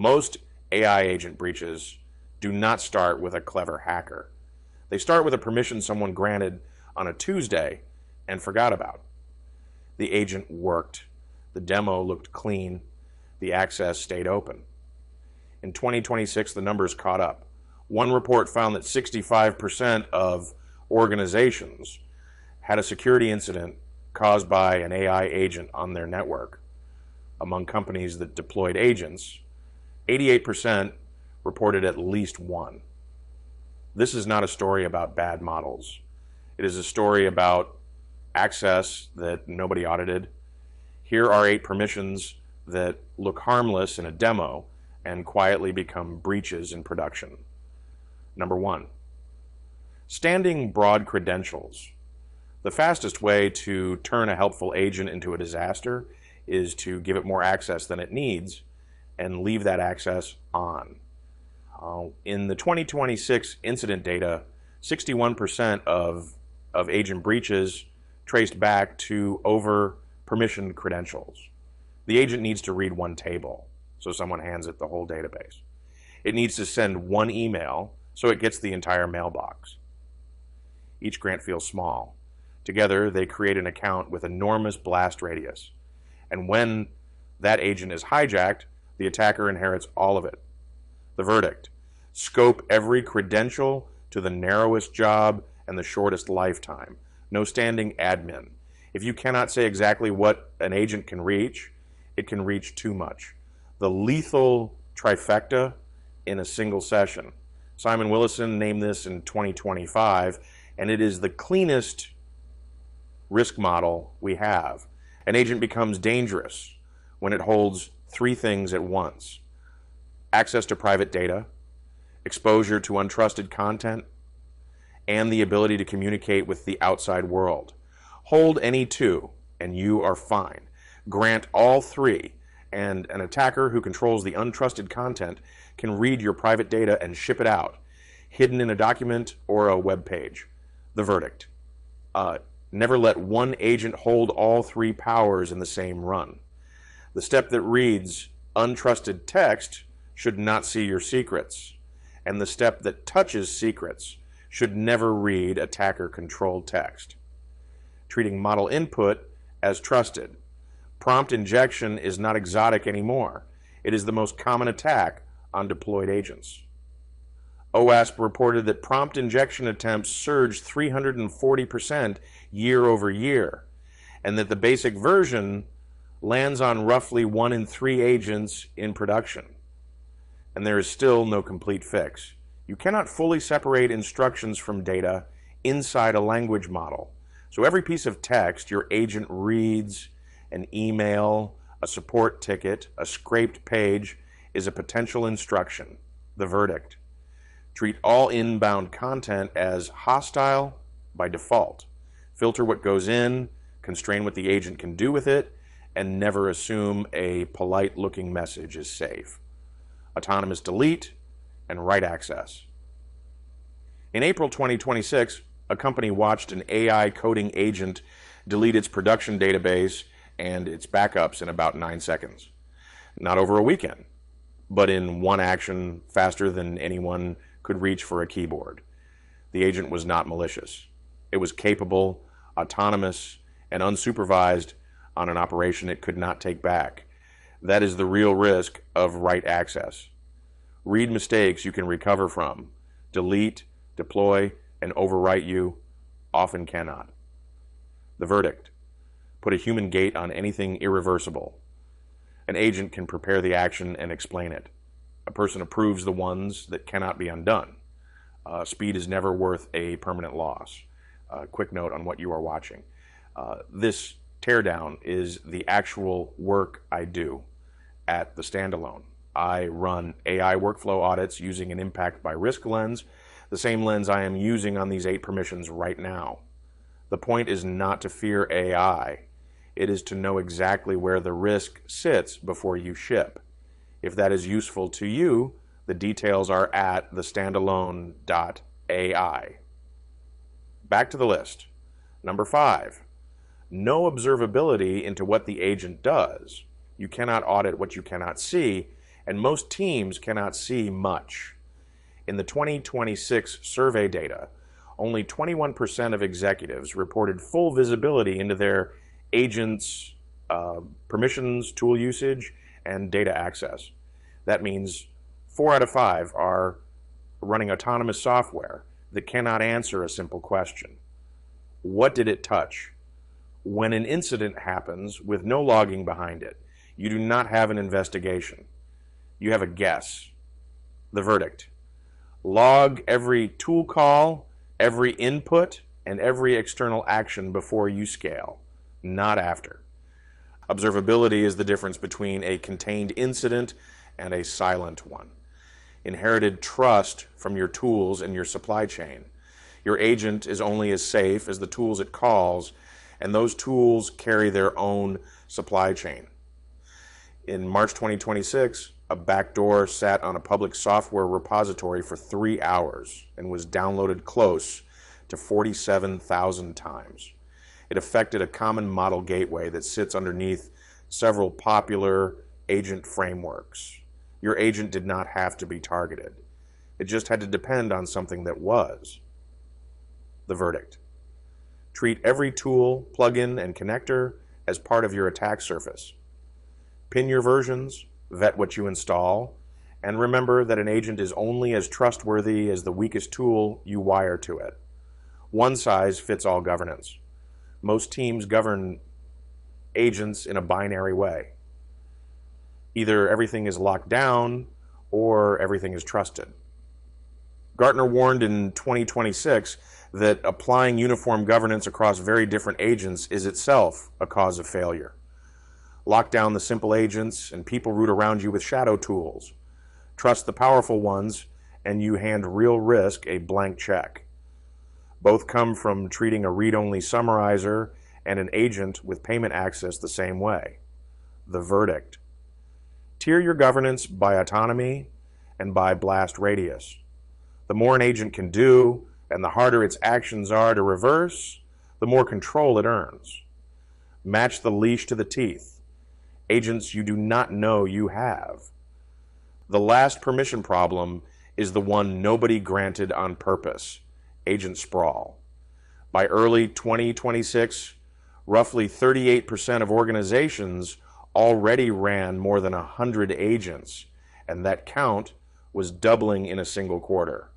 Most AI agent breaches do not start with a clever hacker. They start with a permission someone granted on a Tuesday and forgot about. The agent worked. The demo looked clean. The access stayed open. In 2026, the numbers caught up. One report found that 65% of organizations had a security incident caused by an AI agent on their network. Among companies that deployed agents, 88% reported at least one. This is not a story about bad models. It is a story about access that nobody audited. Here are 8 permissions that look harmless in a demo and quietly become breaches in production. Number 1, standing broad credentials. The fastest way to turn a helpful agent into a disaster is to give it more access than it needs and leave that access on. In the 2026 incident data, 61% of agent breaches traced back to over-permissioned credentials. The agent needs to read one table, so someone hands it the whole database. It needs to send one email, so it gets the entire mailbox. Each grant feels small. Together, they create an account with enormous blast radius. And when that agent is hijacked, the attacker inherits all of it. The verdict: scope every credential to the narrowest job and the shortest lifetime. No standing admin. If you cannot say exactly what an agent can reach, it can reach too much. The lethal trifecta in a single session. Simon Willison named this in 2025, and it is the cleanest risk model we have. An agent becomes dangerous when it holds 3 things at once: access to private data, exposure to untrusted content, and the ability to communicate with the outside world. Hold any 2 and you are fine. Grant all 3 and an attacker who controls the untrusted content can read your private data and ship it out, hidden in a document or a web page. The verdict: never let one agent hold all 3 powers in the same run. The step that reads untrusted text should not see your secrets, and the step that touches secrets should never read attacker-controlled text. Treating model input as trusted. Prompt injection is not exotic anymore. It is the most common attack on deployed agents. OWASP reported that prompt injection attempts surged 340% year over year, and that the basic version lands on roughly 1 in 3 agents in production. And there is still no complete fix. You cannot fully separate instructions from data inside a language model. So every piece of text your agent reads, an email, a support ticket, a scraped page, is a potential instruction. The verdict: treat all inbound content as hostile by default. Filter what goes in, constrain what the agent can do with it, and never assume a polite-looking message is safe. Autonomous delete and write access. In April 2026, a company watched an AI coding agent delete its production database and its backups in about 9 seconds. Not over a weekend, but in one action faster than anyone could reach for a keyboard. The agent was not malicious. It was capable, autonomous, and unsupervised on an operation it could not take back. That is the real risk of write access. Read mistakes you can recover from. Delete, deploy, and overwrite you often cannot. The verdict: put a human gate on anything irreversible. An agent can prepare the action and explain it. A person approves the ones that cannot be undone. Speed is never worth a permanent loss. Quick note on what you are watching. This teardown is the actual work I do at the standalone. I run AI workflow audits using an impact by risk lens, the same lens I am using on these 8 permissions right now. The point is not to fear AI. It is to know exactly where the risk sits before you ship. If that is useful to you, the details are at thestandalone.ai. Back to the list. Number 5, no observability into what the agent does. You cannot audit what you cannot see, and most teams cannot see much. In the 2026 survey data, only 21% of executives reported full visibility into their agents' permissions, tool usage, and data access. That means 4 out of 5 are running autonomous software that cannot answer a simple question. What did it touch? When an incident happens with no logging behind it, you do not have an investigation. You have a guess. The verdict: log every tool call, every input, and every external action before you scale, not after. Observability is the difference between a contained incident and a silent one. Inherited trust from your tools and your supply chain. Your agent is only as safe as the tools it calls, and those tools carry their own supply chain. In March 2026, a backdoor sat on a public software repository for 3 hours and was downloaded close to 47,000 times. It affected a common model gateway that sits underneath several popular agent frameworks. Your agent did not have to be targeted. It just had to depend on something that was. The verdict: treat every tool, plugin, and connector as part of your attack surface. Pin your versions, vet what you install, and remember that an agent is only as trustworthy as the weakest tool you wire to it. One size fits all governance. Most teams govern agents in a binary way. Either everything is locked down or everything is trusted. Gartner warned in 2026 that applying uniform governance across very different agents is itself a cause of failure. Lock down the simple agents and people root around you with shadow tools. Trust the powerful ones and you hand real risk a blank check. Both come from treating a read-only summarizer and an agent with payment access the same way. The verdict: tier your governance by autonomy and by blast radius. The more an agent can do and the harder its actions are to reverse, the more control it earns. Match the leash to the teeth. Agents you do not know you have. The last permission problem is the one nobody granted on purpose: agent sprawl. By early 2026, roughly 38% of organizations already ran more than 100 agents, and that count was doubling in a single quarter.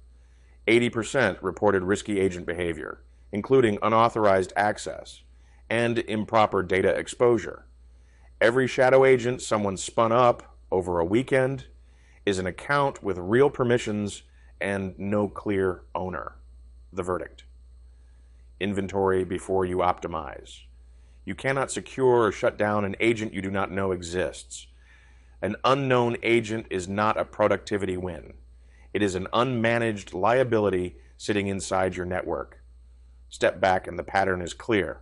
80% reported risky agent behavior, including unauthorized access and improper data exposure. Every shadow agent someone spun up over a weekend is an account with real permissions and no clear owner. The verdict: inventory before you optimize. You cannot secure or shut down an agent you do not know exists. An unknown agent is not a productivity win. It is an unmanaged liability sitting inside your network. Step back and the pattern is clear.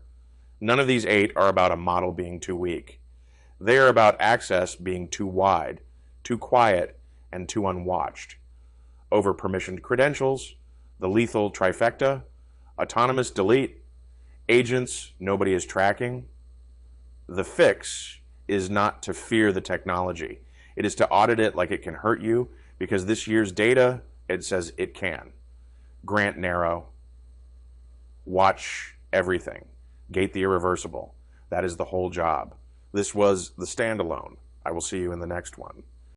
None of these 8 are about a model being too weak. They are about access being too wide, too quiet, and too unwatched. Over-permissioned credentials, the lethal trifecta, autonomous delete, agents nobody is tracking. The fix is not to fear the technology. It is to audit it like it can hurt you, because this year's data, it says it can. Grant narrow. Watch everything. Gate the irreversible. That is the whole job. This was the standalone. I will see you in the next one.